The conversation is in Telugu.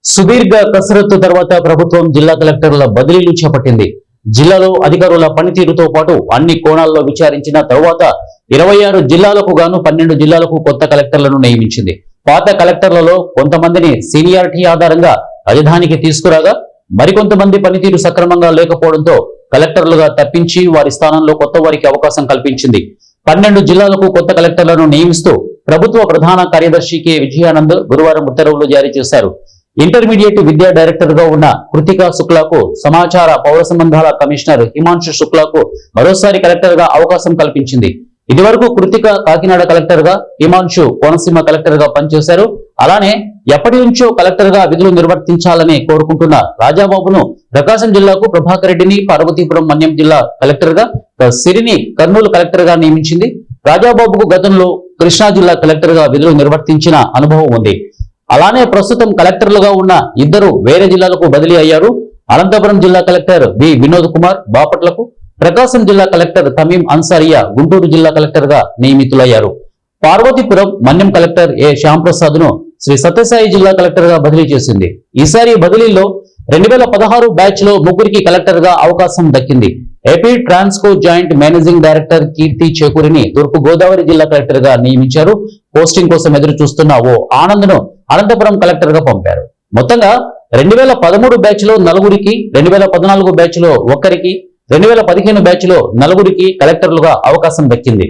సుదీర్ఘ కసరత్తు తర్వాత ప్రభుత్వం జిల్లా కలెక్టర్ల బదిలీలు చేపట్టింది. జిల్లాలో అధికారుల పనితీరుతో పాటు అన్ని కోణాల్లో విచారించిన తరువాత 26 జిల్లాలకు గాను 12 జిల్లాలకు కొత్త కలెక్టర్లను నియమించింది. పాత కలెక్టర్లలో కొంతమందిని సీనియారిటీ ఆధారంగా రాజధానికి తీసుకురాగా మరికొంతమంది పనితీరు సక్రమంగా లేకపోవడంతో కలెక్టర్లుగా తప్పించి వారి స్థానంలో కొత్త వారికి అవకాశం కల్పించింది. 12 జిల్లాలకు కొత్త కలెక్టర్లను నియమిస్తూ ప్రభుత్వ ప్రధాన కార్యదర్శి కె విజయానంద్ గురువారం ఉత్తర్వులు జారీ చేశారు. ఇంటర్మీడియట్ విద్యా డైరెక్టర్ గా ఉన్న కృతికా శుక్లాకు, సమాచార పౌర సంబంధాల కమిషనర్ హిమాంశు శుక్లాకు మరోసారి కలెక్టర్ గా అవకాశం కల్పించింది. ఇదివరకు కృతిక కాకినాడ కలెక్టర్ గా, హిమాంశు కోనసీమ కలెక్టర్ గా పనిచేశారు. అలానే ఎప్పటి నుంచో కలెక్టర్ గా విధులు నిర్వర్తించాలని కోరుకుంటున్న రాజాబాబును ప్రకాశం జిల్లాకు, ప్రభాకర్ రెడ్డిని పార్వతీపురం మన్యం జిల్లా కలెక్టర్ గా, సిరిని కర్నూలు కలెక్టర్ గా నియమించింది. రాజాబాబుకు గతంలో కృష్ణా జిల్లా కలెక్టర్ గా విధులు నిర్వర్తించిన అనుభవం ఉంది. అలానే ప్రస్తుతం కలెక్టర్లుగా ఉన్న ఇద్దరు వేరే జిల్లాలకు బదిలీ అయ్యారు. అనంతపురం జిల్లా కలెక్టర్ బి వినోద్ కుమార్ బాపట్లకు, ప్రకాశం జిల్లా కలెక్టర్ తమీం అన్సారియా గుంటూరు జిల్లా కలెక్టర్ గా నియమితులయ్యారు. పార్వతీపురం మన్యం కలెక్టర్ ఏ శ్యాంప్రసాద్ ను శ్రీ సత్యసాయి జిల్లా కలెక్టర్ గా బదిలీ చేసింది. ఈసారి బదిలీలో 2016 బ్యాచ్ లో ముగ్గురికి కలెక్టర్ గా అవకాశం దక్కింది. AP Transco joint managing director Keerthi చేకూరిని తూర్పు గోదావరి జిల్లా కలెక్టర్ గా నియమించారు. పోస్టింగ్ కోసం ఎదురు చూస్తున్న ఓ ఆనంద్ ను అనంతపురం కలెక్టర్ గా పంపారు. మొత్తంగా 2013 బ్యాచ్ లో 4కి, 2014 బ్యాచ్ లో 1కి, 2015 బ్యాచ్ లో 4కి కలెక్టర్లుగా అవకాశం దక్కింది.